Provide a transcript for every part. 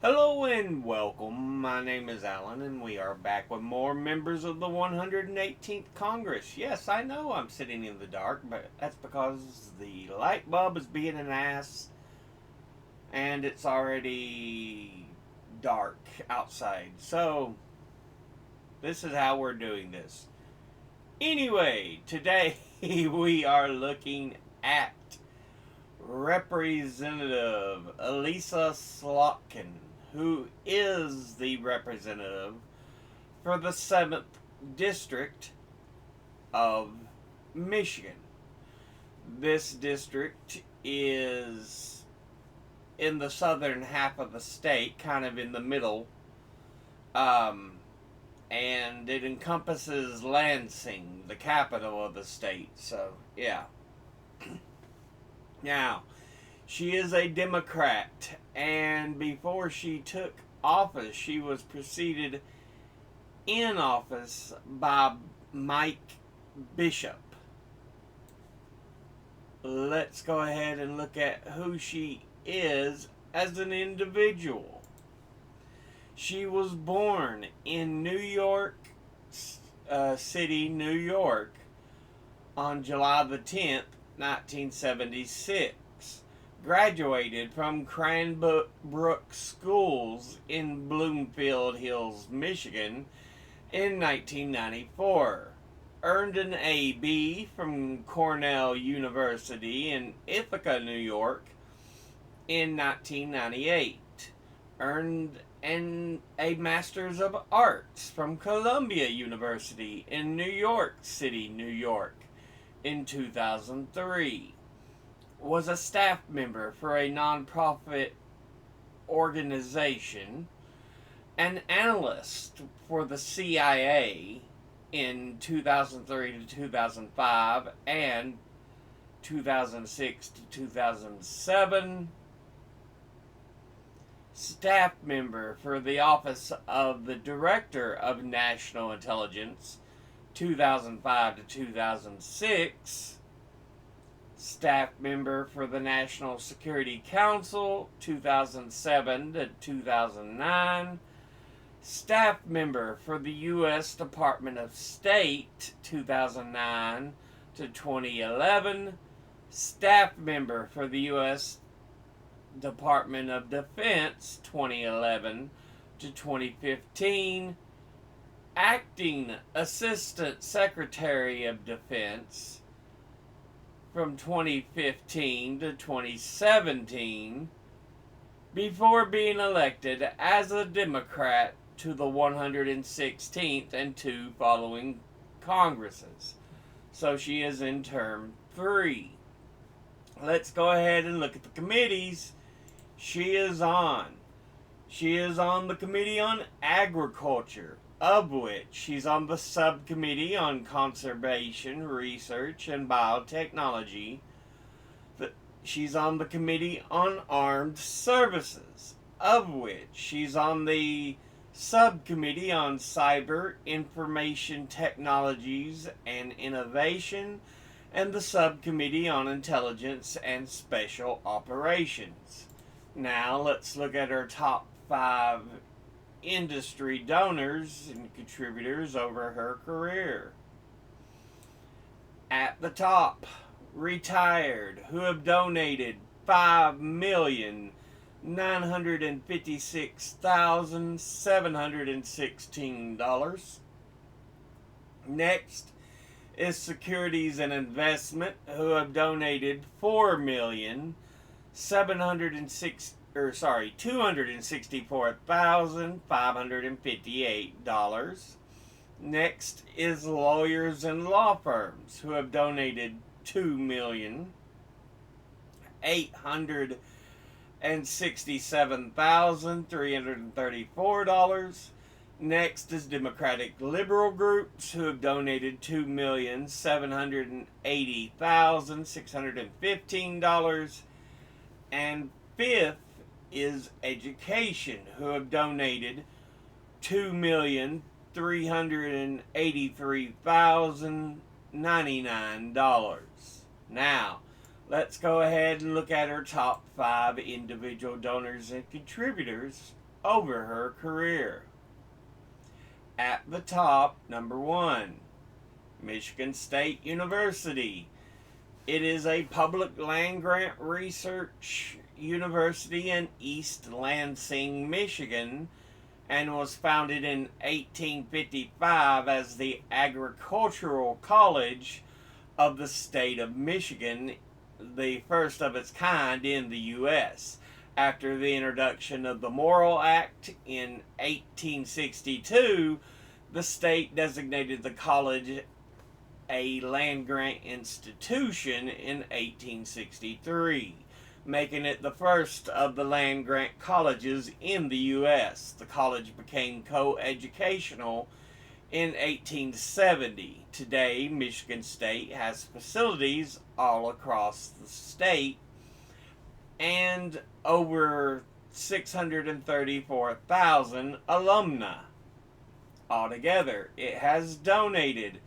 Hello and welcome. My name is Alan, and we are back with more members of the 118th Congress. Yes, I know I'm sitting in the dark, but that's because the light bulb is being an ass, and it's already dark outside. So, this is how we're doing this. Anyway, today we are looking at Representative Elissa Slotkin, who is the representative for the 7th District of Michigan. This district is in the southern half of the state, kind of in the middle, and it encompasses Lansing, the capital of the state. So, yeah. Now, she is a Democrat, and before she took office, she was preceded in office by Mike Bishop. Let's go ahead and look at who she is as an individual. She was born in New York City, New York, on July the 10th, 1976. Graduated from Cranbrook Schools in Bloomfield Hills, Michigan in 1994. Earned an AB from Cornell University in Ithaca, New York in 1998. Earned a Master's of Arts from Columbia University in New York City, New York in 2003. Was a staff member for a nonprofit organization, an analyst for the CIA in 2003 to 2005 and 2006 to 2007, staff member for the Office of the Director of National Intelligence 2005 to 2006, staff member for the National Security Council 2007 to 2009, staff member for the U.S. Department of State 2009 to 2011, staff member for the U.S. Department of Defense 2011 to 2015, acting Assistant Secretary of Defense from 2015 to 2017, before being elected as a Democrat to the 116th and two following Congresses. So she is in term 3. Let's go ahead and look at the committees she is on. She is on the Committee on Agriculture, of which she's on the Subcommittee on Conservation, Research, and Biotechnology. She's on the Committee on Armed Services, of which she's on the Subcommittee on Cyber, Information Technologies, and Innovation, and the Subcommittee on Intelligence and Special Operations. Now, let's look at her top 5 industry donors and contributors over her career. At the top, retired, who have donated $5,956,716. Next is Securities and Investment, who have donated $264,558. Next is lawyers and law firms, who have donated $2,867,334. Next is Democratic Liberal Groups, who have donated $2,780,615. And fifth is Education, who have donated $2,383,099. Now, let's go ahead and look at our top 5 individual donors and contributors over her career. At the top, number 1, Michigan State University. It is a public land-grant research university in East Lansing, Michigan, and was founded in 1855 as the Agricultural College of the state of Michigan, the first of its kind in the U.S. After the introduction of the Morrill Act in 1862, the state designated the college a land-grant institution in 1863, making it the first of the land-grant colleges in the U.S. The college became co-educational in 1870. Today, Michigan State has facilities all across the state and over 634,000 alumni. Altogether, it has donated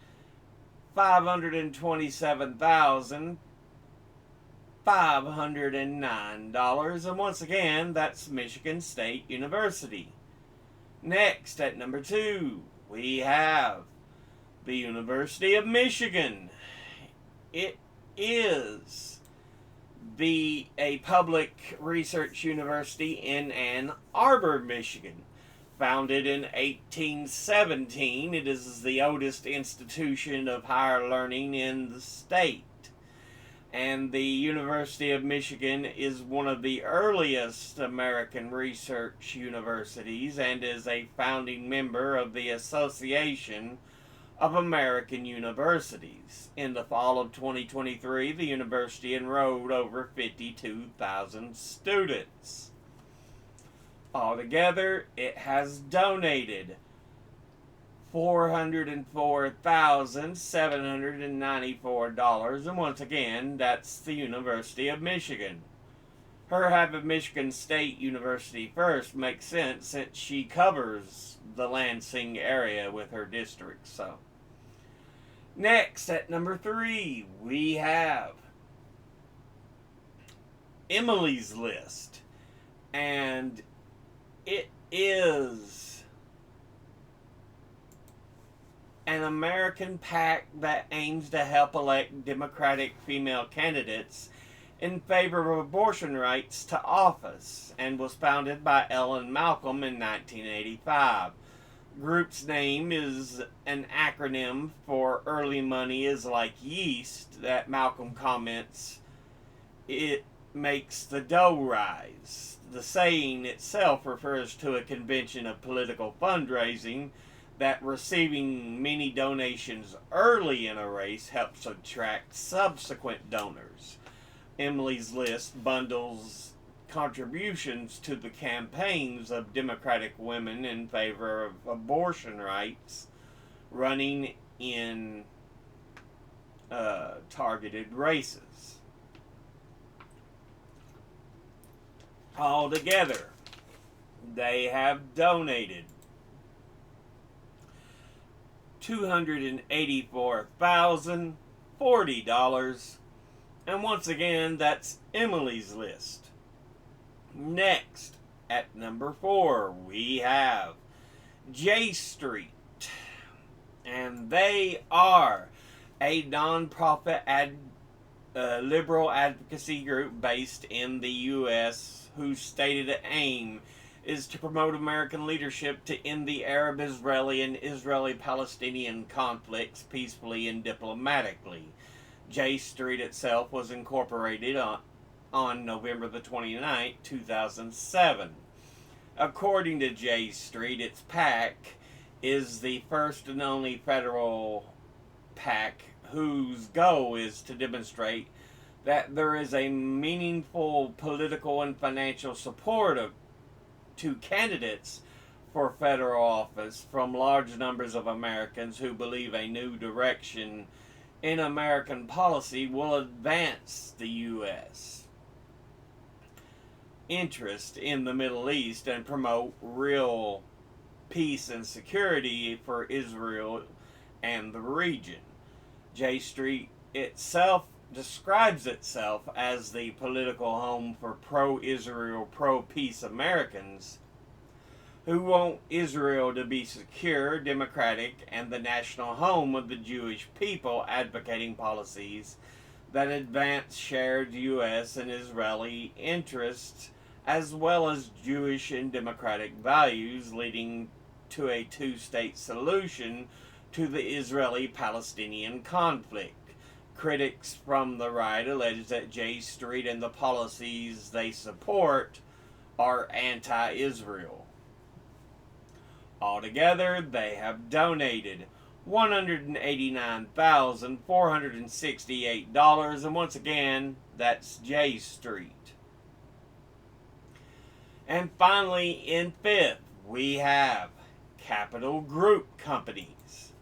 $527,509, and once again, that's Michigan State University. Next, at number 2, we have the University of Michigan. It is a public research university in Ann Arbor, Michigan. Founded in 1817, it is the oldest institution of higher learning in the state. And the University of Michigan is one of the earliest American research universities and is a founding member of the Association of American Universities. In the fall of 2023, the university enrolled over 52,000 students. Altogether, it has donated $404,794, and once again, that's the University of Michigan. Her having Michigan State University first makes sense since she covers the Lansing area with her district. So, next, at number 3, we have Emily's List, and it is an American PAC that aims to help elect Democratic female candidates in favor of abortion rights to office, and was founded by Ellen Malcolm in 1985. Group's name is an acronym for Early Money is Like Yeast that Malcolm comments it makes the dough rise. The saying itself refers to a convention of political fundraising that receiving many donations early in a race helps attract subsequent donors. Emily's List bundles contributions to the campaigns of Democratic women in favor of abortion rights running in targeted races. Altogether, they have donated $284,040, and once again, that's Emily's List. Next, at number 4, we have J Street, and they are a non-profit liberal advocacy group based in the U.S. whose stated aim is to promote American leadership to end the Arab-Israeli and Israeli-Palestinian conflicts peacefully and diplomatically. J Street itself was incorporated on November the 29th, 2007. According to J Street, its PAC is the first and only federal PAC whose goal is to demonstrate that there is a meaningful political and financial support to candidates for federal office from large numbers of Americans who believe a new direction in American policy will advance the U.S. interest in the Middle East and promote real peace and security for Israel and the region. J Street itself describes itself as the political home for pro-Israel, pro-peace Americans who want Israel to be secure, democratic, and the national home of the Jewish people, advocating policies that advance shared U.S. and Israeli interests, as well as Jewish and democratic values, leading to a two-state solution to the Israeli-Palestinian conflict. Critics from the right allege that J Street and the policies they support are anti-Israel. Altogether, they have donated $189,468, and once again, that's J Street. And finally, in fifth, we have Capital Group Companies.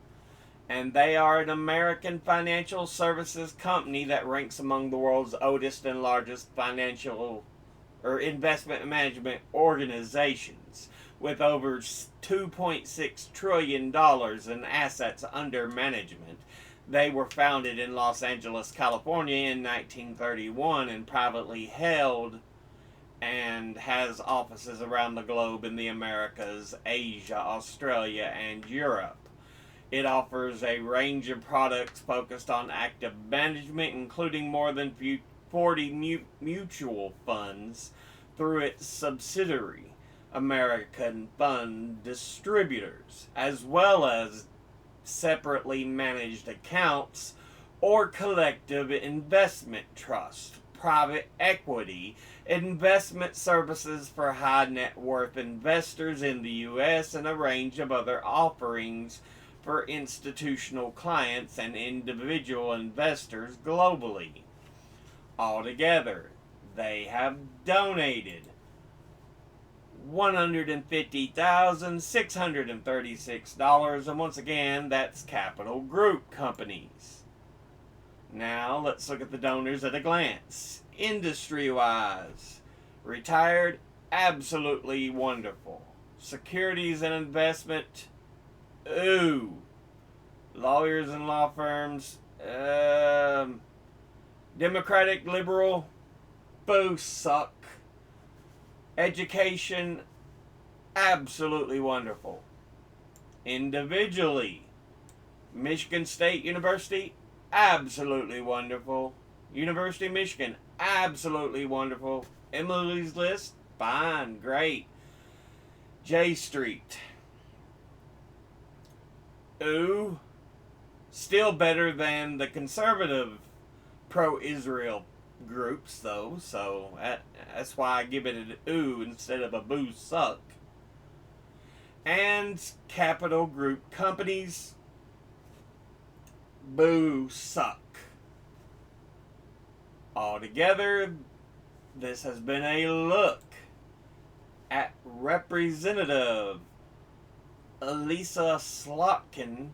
And they are an American financial services company that ranks among the world's oldest and largest financial or investment management organizations, with over $2.6 trillion in assets under management. They were founded in Los Angeles, California in 1931 and privately held, and has offices around the globe in the Americas, Asia, Australia, and Europe. It offers a range of products focused on active management, including more than 40 mutual funds through its subsidiary, American Fund Distributors, as well as separately managed accounts or collective investment trust, private equity, investment services for high net worth investors in the U.S., and a range of other offerings for institutional clients and individual investors globally. Altogether, they have donated $150,636, and once again, that's Capital Group Companies. Now, let's look at the donors at a glance. Industry-wise, retired, absolutely wonderful. Securities and investment, ooh. Lawyers and law firms, Democratic, liberal, boo, suck. Education, absolutely wonderful. Individually, Michigan State University, absolutely wonderful. University of Michigan, absolutely wonderful. Emily's List, fine, great. J Street, ooh, still better than the conservative pro-Israel groups, though, so that's why I give it an ooh instead of a boo suck. And Capital Group Companies, boo suck. Altogether, this has been a look at Representative Elissa Slotkin,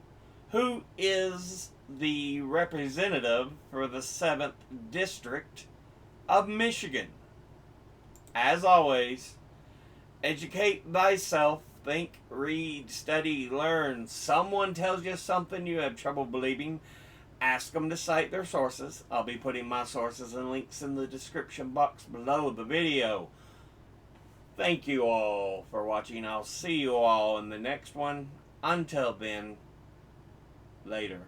who is the representative for the 7th District of Michigan. As always, educate thyself, think, read, study, learn. Someone tells you something you have trouble believing, ask them to cite their sources. I'll be putting my sources and links in the description box below the video. Thank you all for watching. I'll see you all in the next one. Until then, later.